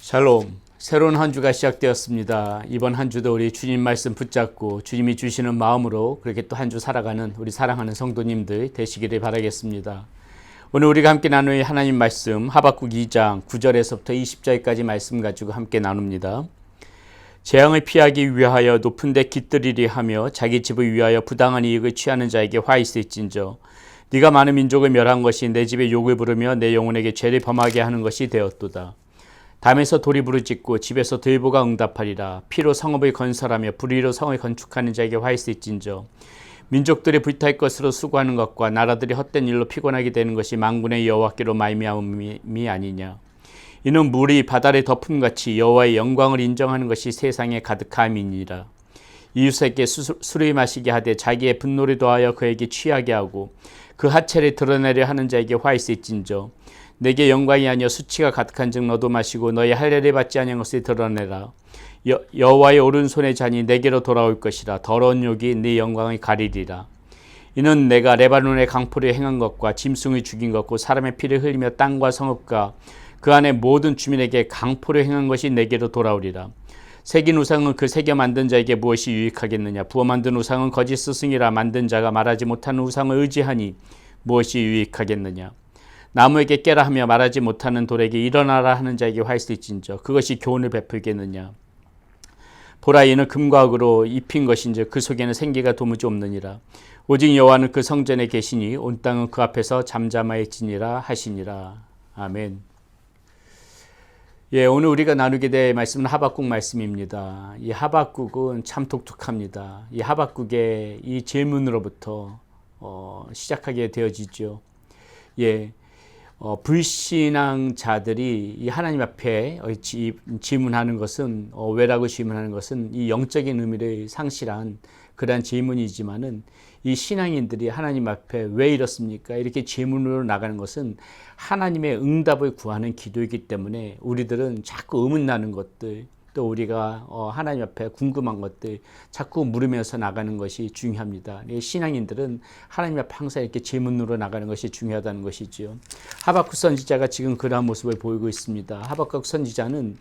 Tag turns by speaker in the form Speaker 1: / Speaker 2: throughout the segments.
Speaker 1: 샬롬. 새로운 한 주가 시작되었습니다. 이번 한 주도 우리 주님 말씀 붙잡고 주님이 주시는 마음으로 그렇게 또 한 주 살아가는 우리 사랑하는 성도님들 되시기를 바라겠습니다. 오늘 우리가 함께 나눌 하나님 말씀 하박국 2장 9절에서부터 20절까지 말씀 가지고 함께 나눕니다. 재앙을 피하기 위하여 높은 데 깃들이리 하며 자기 집을 위하여 부당한 이익을 취하는 자에게 화 있을진저 네가 많은 민족을 멸한 것이 내 집에 욕을 부르며 내 영혼에게 죄를 범하게 하는 것이 되었도다. 담에서 돌이 부르짖고 집에서 들보가 응답하리라. 피로 성읍을 건설하며 불의로 성을 건축하는 자에게 화 있을진저 민족들이 불탈 것으로 수고하는 것과 나라들이 헛된 일로 피곤하게 되는 것이 만군의 여호와께로 말미암음이 아니냐. 이는 물이 바다를 덮음같이 여호와의 영광을 인정하는 것이 세상에 가득함이니라. 이웃에게 술을 마시게 하되 자기의 분노를 더하여 그에게 취하게 하고 그 하체를 드러내려 하는 자에게 화 있을진저 내게 영광이 아니여 수치가 가득한즉 너도 마시고 너의 할례를 받지 아니한 것을 드러내라. 여호와의 오른손의 잔이 내게로 돌아올 것이라. 더러운 욕이 네 영광을 가리리라. 이는 내가 레바논의 강포를 행한 것과 짐승을 죽인 것과 사람의 피를 흘리며 땅과 성읍과 그 안에 모든 주민에게 강포를 행한 것이 내게로 돌아오리라. 새긴 우상은 그 새겨 만든 자에게 무엇이 유익하겠느냐. 부어 만든 우상은 거짓 스승이라. 만든 자가 말하지 못하는 우상을 의지하니 무엇이 유익하겠느냐. 나무에게 깨라 하며 말하지 못하는 돌에게 일어나라 하는 자에게 화 있을진저 그것이 교훈을 베풀겠느냐. 보라, 이는 금과 옥으로 입힌 것인즉 그 속에는 생기가 도무지 없느니라. 오직 여호와는 그 성전에 계시니 온 땅은 그 앞에서 잠잠하여지니라 하시니라. 아멘. 오늘 우리가 나누게 될 말씀은 하박국 말씀입니다. 이 하박국은 참 독특합니다. 이 하박국의 이 질문으로부터 시작하게 되어지죠. 불신앙자들이 이 하나님 앞에 질문하는 것은 왜라고 질문하는 것은 이 영적인 의미를 상실한 그러한 질문이지만은 이 신앙인들이 하나님 앞에 왜 이렇습니까? 이렇게 질문으로 나가는 것은 하나님의 응답을 구하는 기도이기 때문에 우리들은 자꾸 의문나는 것들 또 우리가 하나님 앞에 궁금한 것들 자꾸 물으면서 나가는 것이 중요합니다. 신앙인들은 하나님 앞에 항상 이렇게 질문으로 나가는 것이 중요하다는 것이지요. 하박국 선지자가 지금 그러한 모습을 보이고 있습니다. 하박국 선지자는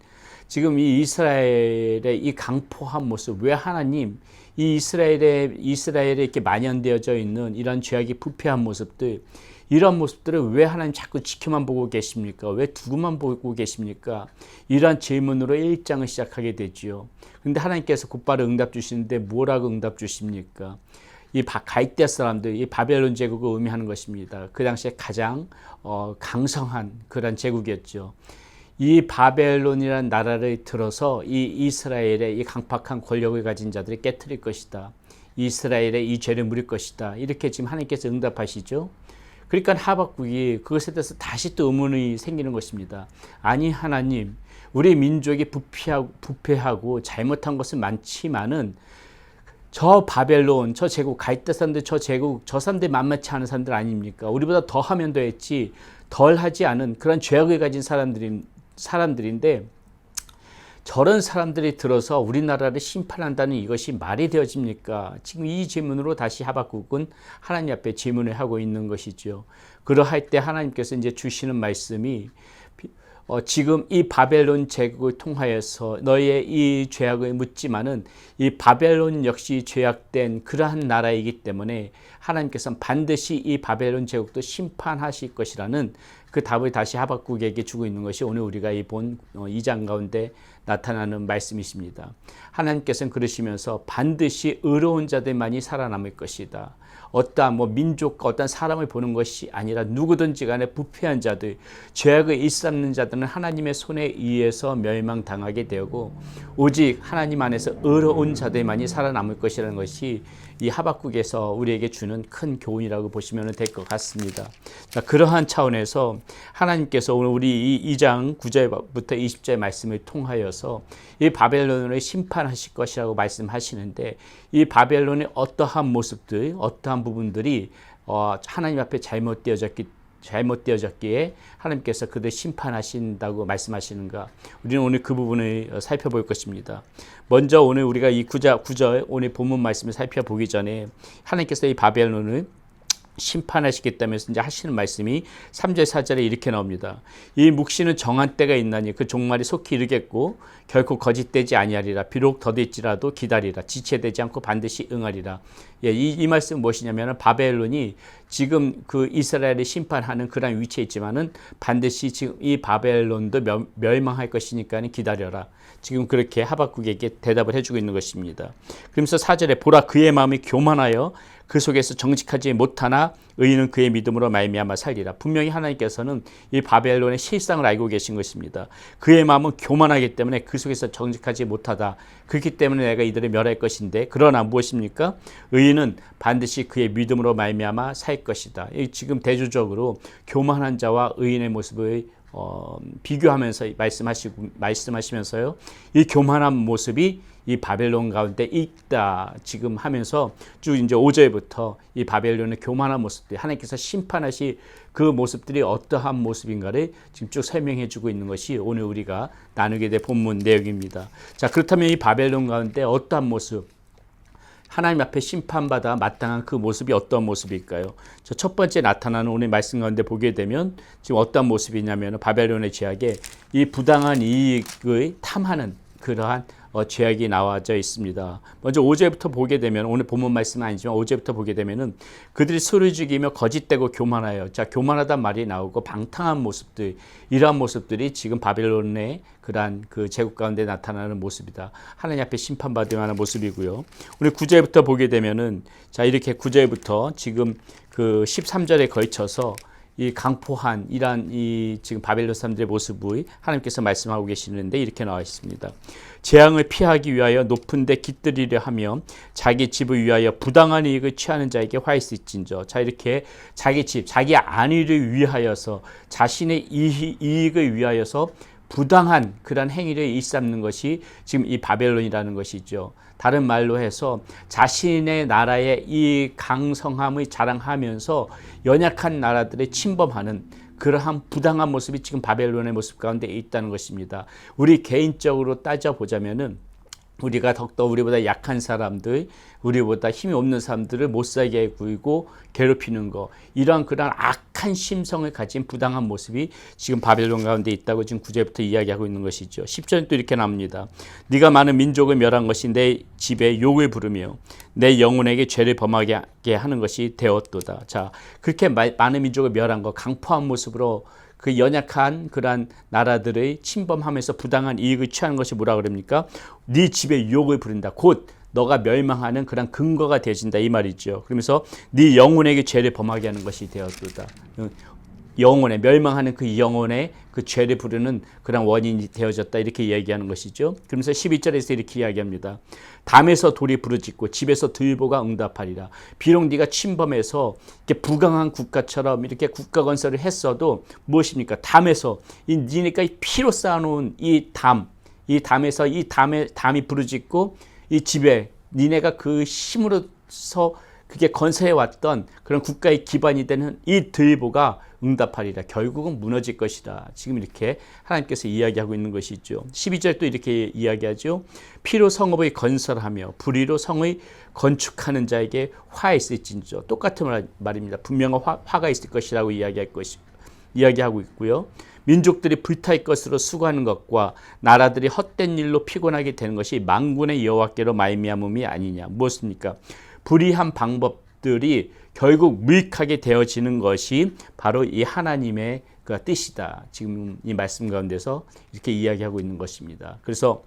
Speaker 1: 지금 이 이스라엘의 이 강포한 모습, 왜 하나님 이 이스라엘에 이렇게 만연되어져 있는 이런 죄악이 부패한 모습들, 이런 모습들을 왜 하나님 자꾸 지켜만 보고 계십니까? 왜 두고만 보고 계십니까? 이러한 질문으로 1장을 시작하게 되지요. 그런데 하나님께서 곧바로 응답 주시는데 뭐라고 응답 주십니까? 이 갈대 사람들, 이 바벨론 제국을 의미하는 것입니다. 그 당시에 가장 강성한 그런 제국이었죠. 이 바벨론이라는 나라를 들어서 이 이스라엘의 이 강팍한 권력을 가진 자들이 깨트릴 것이다. 이스라엘의 이 죄를 물을 것이다. 이렇게 지금 하나님께서 응답하시죠. 그러니까 하박국이 그것에 대해서 다시 또 의문이 생기는 것입니다. 아니 하나님, 우리 민족이 부패하고 잘못한 것은 많지만은 저 바벨론, 저 제국, 갈대 사람들, 저 제국, 저 사람들 만만치 않은 사람들 아닙니까? 우리보다 더 하면 더 했지 덜 하지 않은 그런 죄악을 가진 사람들인데 저런 사람들이 들어서 우리나라를 심판한다는 이것이 말이 되어집니까? 지금 이 질문으로 다시 하박국은 하나님 앞에 질문을 하고 있는 것이죠. 그러할 때 하나님께서 이제 주시는 말씀이 지금 이 바벨론 제국을 통하여서 너의 이 죄악을 묻지만은 이 바벨론 역시 죄악된 그러한 나라이기 때문에 하나님께서는 반드시 이 바벨론 제국도 심판하실 것이라는 그 답을 다시 하박국에게 주고 있는 것이 오늘 우리가 이 본 2장 가운데 나타나는 말씀이십니다. 하나님께서는 그러시면서 반드시 의로운 자들만이 살아남을 것이다. 어떠한 민족과 어떠한 사람을 보는 것이 아니라 누구든지 간에 부패한 자들, 죄악을 일삼는 자들은 하나님의 손에 의해서 멸망당하게 되고 오직 하나님 안에서 의로운 자들만이 살아남을 것이라는 것이 이 하박국에서 우리에게 주는 큰 교훈이라고 보시면 될 것 같습니다. 자, 그러한 차원에서 하나님께서 오늘 우리 이 2장 9절부터 20절 말씀을 통하여서 이 바벨론을 심판하실 것이라고 말씀하시는데 이 바벨론의 어떠한 모습들, 어떠한 부분들이 하나님 앞에 잘못되어졌기에 하나님께서 그들 심판하신다고 말씀하시는가? 우리는 오늘 그 부분을 살펴볼 것입니다. 먼저 오늘 우리가 이 9절 오늘 본문 말씀을 살펴보기 전에 하나님께서 이 바벨론을 심판하시겠다면서 이제 하시는 말씀이 3절 4절에 이렇게 나옵니다. 이 묵시는 정한 때가 있나니 그 종말이 속히 이르겠고 결코 거짓되지 아니하리라. 비록 더딜지라도 기다리라. 지체되지 않고 반드시 응하리라. 예, 이 말씀은 무엇이냐면 바벨론이 지금 그 이스라엘을 심판하는 그런 위치에 있지만은 반드시 지금 이 바벨론도 멸망할 것이니까 기다려라. 지금 그렇게 하박국에게 대답을 해주고 있는 것입니다. 그러면서 4절에 보라 그의 마음이 교만하여 그 속에서 정직하지 못하나 의인은 그의 믿음으로 말미암아 살리라. 분명히 하나님께서는 이 바벨론의 실상을 알고 계신 것입니다. 그의 마음은 교만하기 때문에 그 속에서 정직하지 못하다. 그렇기 때문에 내가 이들을 멸할 것인데 그러나 무엇입니까? 의인은 반드시 그의 믿음으로 말미암아 살 것이다. 지금 대조적으로 교만한 자와 의인의 모습을 비교하면서 말씀하시면서요. 이 교만한 모습이 이 바벨론 가운데 있다 지금 하면서 쭉 이제 5절부터 이 바벨론의 교만한 모습들 하나님께서 심판하시 그 모습들이 어떠한 모습인가를 지금 쭉 설명해 주고 있는 것이 오늘 우리가 나누게 될 본문 내용입니다. 자, 그렇다면 이 바벨론 가운데 어떠한 모습 하나님 앞에 심판받아 마땅한 그 모습이 어떤 모습일까요? 첫 번째 나타나는 오늘 말씀 가운데 보게 되면 지금 어떤 모습이냐면 바벨론의 죄악에 이 부당한 이익을 탐하는 그러한 죄악이 나와져 있습니다. 먼저 5절부터 보게 되면 오늘 본문 말씀은 아니지만 5절부터 보게 되면은 그들이 술을 죽이며 거짓되고 교만하여 자 교만하단 말이 나오고 방탕한 모습들 이러한 모습들이 지금 바벨론의 그러한 그 제국 가운데 나타나는 모습이다. 하나님 앞에 심판받을 만한 모습이고요. 우리 9절부터 보게 되면은 자 이렇게 9절부터 지금 그 13절에 걸쳐서 이 강포한 이러한 이 지금 바벨론 사람들의 모습을 하나님께서 말씀하고 계시는데 이렇게 나와 있습니다. 재앙을 피하기 위하여 높은 데 깃들이려 하며 자기 집을 위하여 부당한 이익을 취하는 자에게 화 있을진저. 자 이렇게 자기 집, 자기 안위를 위하여서 자신의 이익을 위하여서 부당한 그런 행위를 일삼는 것이 지금 이 바벨론이라는 것이죠. 다른 말로 해서 자신의 나라의 이 강성함을 자랑하면서 연약한 나라들을 침범하는 그러한 부당한 모습이 지금 바벨론의 모습 가운데 있다는 것입니다. 우리 개인적으로 따져보자면은 우리가 더욱더 우리보다 약한 사람들, 우리보다 힘이 없는 사람들을 못살게 굴고 괴롭히는 거 이러한 그런 악한 심성을 가진 부당한 모습이 지금 바벨론 가운데 있다고 지금 9절부터 이야기하고 있는 것이죠. 10절은 또 이렇게 나옵니다. 네가 많은 민족을 멸한 것이 내 집에 욕을 부르며 내 영혼에게 죄를 범하게 하는 것이 되었도다. 자, 그렇게 많은 민족을 멸한 거 강포한 모습으로 그 연약한 그러한 나라들을 침범하면서 부당한 이익을 취하는 것이 뭐라 그럽니까? 네 집에 유혹을 부른다. 곧 너가 멸망하는 그런 근거가 되어진다 이 말이죠. 그러면서 네 영혼에게 죄를 범하게 하는 것이 되었도다. 영혼에 멸망하는 그 영혼에 그 죄를 부르는 그런 원인이 되어졌다 이렇게 얘기하는 것이죠. 그러면서 12절에서 이렇게 이야기합니다. 담에서 돌이 부르짖고 집에서 들보가 응답하리라. 비록 네가 침범해서 이렇게 부강한 국가처럼 이렇게 국가 건설을 했어도 무엇입니까? 담에서 니네가 피로 쌓아놓은 이 담에서 담이 부르짖고 이 집에 니네가 그 힘으로서 그게 건설해왔던 그런 국가의 기반이 되는 이 들보가 응답하리라. 결국은 무너질 것이다. 지금 이렇게 하나님께서 이야기하고 있는 것이죠. 12절 또 이렇게 이야기하죠. 피로 성읍을 건설하며 불의로 성을 건축하는 자에게 화 있을진저. 똑같은 말입니다. 분명한 화가 있을 것이라고 이야기하고 있고요. 민족들이 불탈 것으로 수고하는 것과 나라들이 헛된 일로 피곤하게 되는 것이 만군의 여호와께로 말미암음이 아니냐. 무엇입니까? 불의한 방법들이 결국 무익하게 되어지는 것이 바로 이 하나님의 그 뜻이다. 지금 이 말씀 가운데서 이렇게 이야기하고 있는 것입니다. 그래서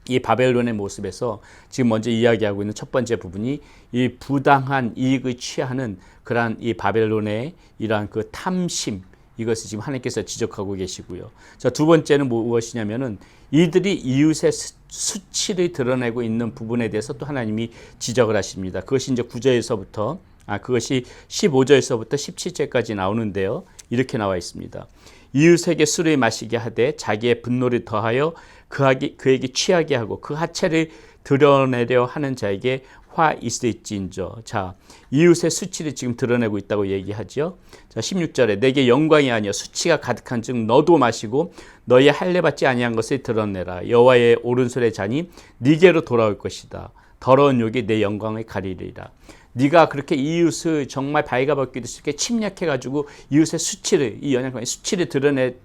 Speaker 1: 이 바벨론의 모습에서 지금 먼저 이야기하고 있는 첫 번째 부분이 이 부당한 이익을 취하는 그러한 이 바벨론의 이러한 그 탐심, 이것을 지금 하나님께서 지적하고 계시고요. 자, 두 번째는 무엇이냐면은 이들이 이웃의 수치를 드러내고 있는 부분에 대해서 또 하나님이 지적을 하십니다. 그것이 이제 9절에서부터 그것이 15절에서부터 17절까지 나오는데요. 이렇게 나와 있습니다. 이웃에게 술을 마시게 하되 자기의 분노를 더하여 그에게 취하게 하고 그 하체를 드러내려 하는 자에게 화 있을진저. 자, 이웃의 수치를 지금 드러내고 있다고 얘기하죠. 자, 16절에 내게 영광이 아니여 수치가 가득한즉 너도 마시고 너의 할례 받지 아니한 것을 드러내라. 여호와의 오른손의 잔이 네게로 돌아올 것이다. 더러운 욕이 내 영광을 가리리라. 네가 그렇게 이웃을 정말 바위가 벗기듯이 쉽게 침략해가지고 이웃의 수치를, 이 연약함의 수치를 드러낸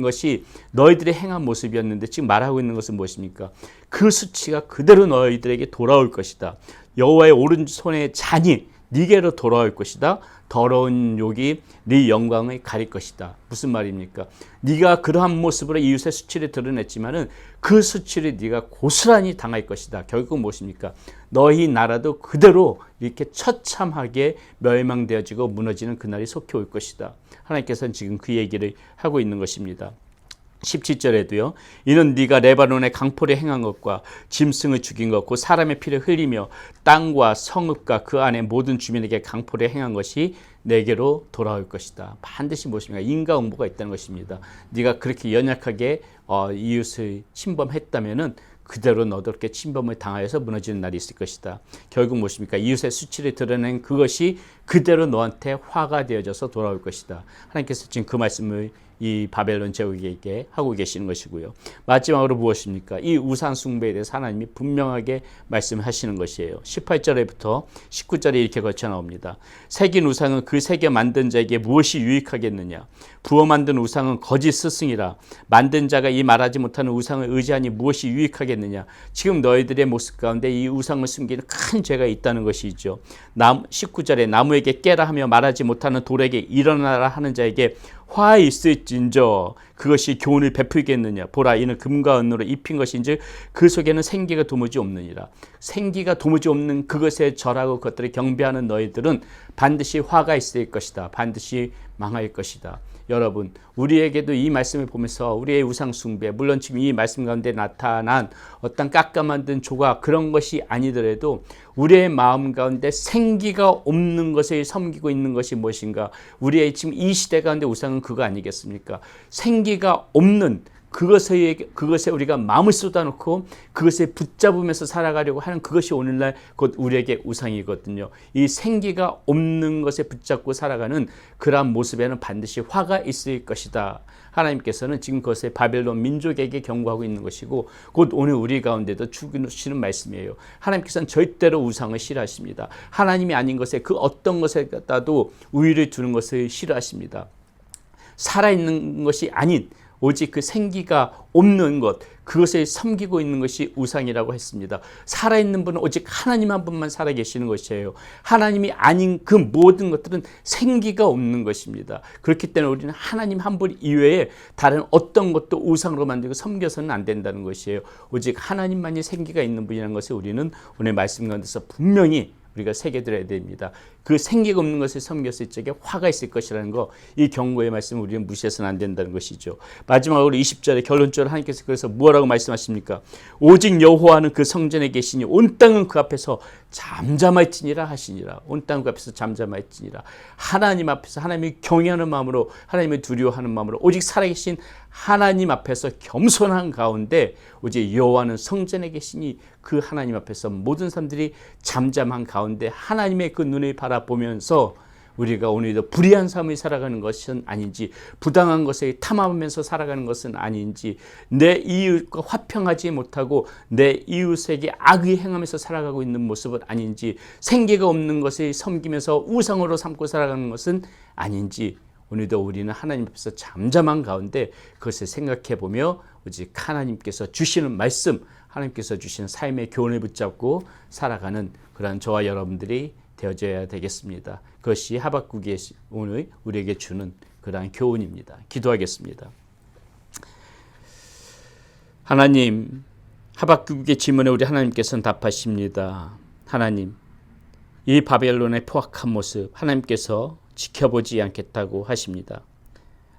Speaker 1: 것이 너희들의 행한 모습이었는데 지금 말하고 있는 것은 무엇입니까? 그 수치가 그대로 너희들에게 돌아올 것이다. 여호와의 오른손의 잔이 네게로 돌아올 것이다. 더러운 욕이 네 영광을 가릴 것이다. 무슨 말입니까? 네가 그러한 모습으로 이웃의 수치를 드러냈지만은 그 수치를 네가 고스란히 당할 것이다. 결국 무엇입니까? 너희 나라도 그대로 이렇게 처참하게 멸망되어지고 무너지는 그날이 속히 올 것이다. 하나님께서는 지금 그 얘기를 하고 있는 것입니다. 17절에도요. 이는 네가 레바논의 강포를 행한 것과 짐승을 죽인 것, 그 사람의 피를 흘리며 땅과 성읍과 그 안에 모든 주민에게 강포를 행한 것이 내게로 돌아올 것이다. 반드시 무엇입니까? 인과응보가 있다는 것입니다. 네가 그렇게 연약하게 이웃을 침범했다면은 그대로 너도 그렇게 침범을 당하여서 무너지는 날이 있을 것이다. 결국 무엇입니까? 이웃의 수치를 드러낸 그것이 그대로 너한테 화가 되어져서 돌아올 것이다. 하나님께서 지금 그 말씀을 이 바벨론 제국에게 하고 계시는 것이고요. 마지막으로 무엇입니까? 이 우상 숭배에 대해서 하나님이 분명하게 말씀하시는 것이에요. 18절부터 19절에 이렇게 거쳐 나옵니다. 새긴 우상은 그 새겨 만든 자에게 무엇이 유익하겠느냐? 부어 만든 우상은 거짓 스승이라. 만든 자가 이 말하지 못하는 우상을 의지하니 무엇이 유익하겠느냐? 지금 너희들의 모습 가운데 이 우상을 숨기는 큰 죄가 있다는 것이죠. 19절에 나무에게 깨라 하며 말하지 못하는 돌에게 일어나라 하는 자에게 화 있을진저 그것이 교훈을 베풀겠느냐? 보라, 이는 금과 은으로 입힌 것인즉 그 속에는 생기가 도무지 없느니라. 생기가 도무지 없는 그것에 절하고 그것들을 경배하는 너희들은 반드시 화가 있을 것이다. 반드시 망할 것이다. 여러분, 우리에게도 이 말씀을 보면서 우리의 우상 숭배, 물론 지금 이 말씀 가운데 나타난 어떤 깎아만든 조각 그런 것이 아니더라도 우리의 마음 가운데 생기가 없는 것을 섬기고 있는 것이 무엇인가? 우리의 지금 이 시대 가운데 우상은 그거 아니겠습니까? 생기가 없는 그것에 우리가 마음을 쏟아놓고 그것에 붙잡으면서 살아가려고 하는 그것이 오늘날 곧 우리에게 우상이거든요. 이 생기가 없는 것에 붙잡고 살아가는 그러한 모습에는 반드시 화가 있을 것이다. 하나님께서는 지금 그것에 바벨론 민족에게 경고하고 있는 것이고 곧 오늘 우리 가운데도 주시는 말씀이에요. 하나님께서는 절대로 우상을 싫어하십니다. 하나님이 아닌 것에 그 어떤 것에 갖다도 우위를 두는 것을 싫어하십니다. 살아있는 것이 아닌 오직 그 생기가 없는 것, 그것을 섬기고 있는 것이 우상이라고 했습니다. 살아있는 분은 오직 하나님 한 분만 살아계시는 것이에요. 하나님이 아닌 그 모든 것들은 생기가 없는 것입니다. 그렇기 때문에 우리는 하나님 한 분 이외에 다른 어떤 것도 우상으로 만들고 섬겨서는 안 된다는 것이에요. 오직 하나님만이 생기가 있는 분이라는 것을 우리는 오늘 말씀 가운데서 분명히 우리가 새겨들어야 됩니다. 그 생기가 없는 것을 섬겼을 적에 화가 있을 것이라는 거, 이 경고의 말씀을 우리는 무시해서는 안 된다는 것이죠. 마지막으로 20절에 결론적으로 하나님께서 그래서 뭐라고 말씀하십니까? 오직 여호와는 그 성전에 계시니 온 땅은 그 앞에서 잠잠할지니라 하시니라. 온 땅 그 앞에서 잠잠할지니라. 하나님 앞에서 하나님을 경외하는 마음으로, 하나님을 두려워하는 마음으로 오직 살아계신 하나님 앞에서 겸손한 가운데 오직 여호와는 성전에 계시니 그 하나님 앞에서 모든 사람들이 잠잠한 가운데 하나님의 그 눈을 바라보면서 우리가 오늘도 불의한 삶을 살아가는 것은 아닌지, 부당한 것에 탐하면서 살아가는 것은 아닌지, 내 이웃과 화평하지 못하고 내 이웃에게 악의 행하면서 살아가고 있는 모습은 아닌지, 생기가 없는 것을 섬기면서 우상으로 삼고 살아가는 것은 아닌지, 오늘도 우리는 하나님 앞에서 잠잠한 가운데 그것을 생각해 보며 오직 하나님께서 주시는 말씀, 하나님께서 주시는 삶의 교훈을 붙잡고 살아가는 그러한 저와 여러분들이 되어져야 되겠습니다. 그것이 하박국이 오늘 우리에게 주는 그러한 교훈입니다. 기도하겠습니다. 하나님, 하박국의 질문에 우리 하나님께서는 답하십니다. 하나님, 이 바벨론의 포악한 모습 하나님께서 지켜보지 않겠다고 하십니다.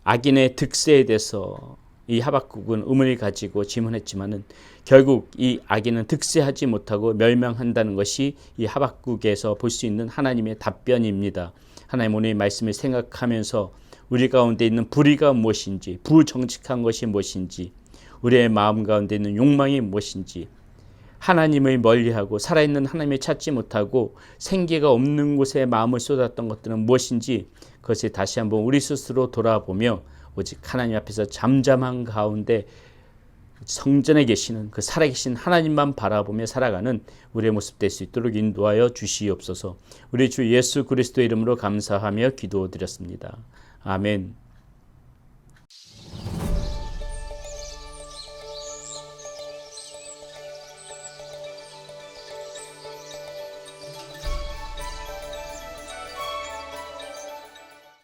Speaker 1: 악인의 득세에 대해서 이 하박국은 의문을 가지고 질문했지만은 결국 이 악인은 득세하지 못하고 멸망한다는 것이 이 하박국에서 볼 수 있는 하나님의 답변입니다. 하나님, 오늘 말씀을 생각하면서 우리 가운데 있는 불의가 무엇인지, 부정직한 것이 무엇인지, 우리의 마음 가운데 있는 욕망이 무엇인지, 하나님을 멀리하고 살아있는 하나님을 찾지 못하고 생기가 없는 곳에 마음을 쏟았던 것들은 무엇인지 그것을 다시 한번 우리 스스로 돌아보며 오직 하나님 앞에서 잠잠한 가운데 성전에 계시는 그 살아계신 하나님만 바라보며 살아가는 우리의 모습 될 수 있도록 인도하여 주시옵소서. 우리 주 예수 그리스도의 이름으로 감사하며 기도드렸습니다. 아멘.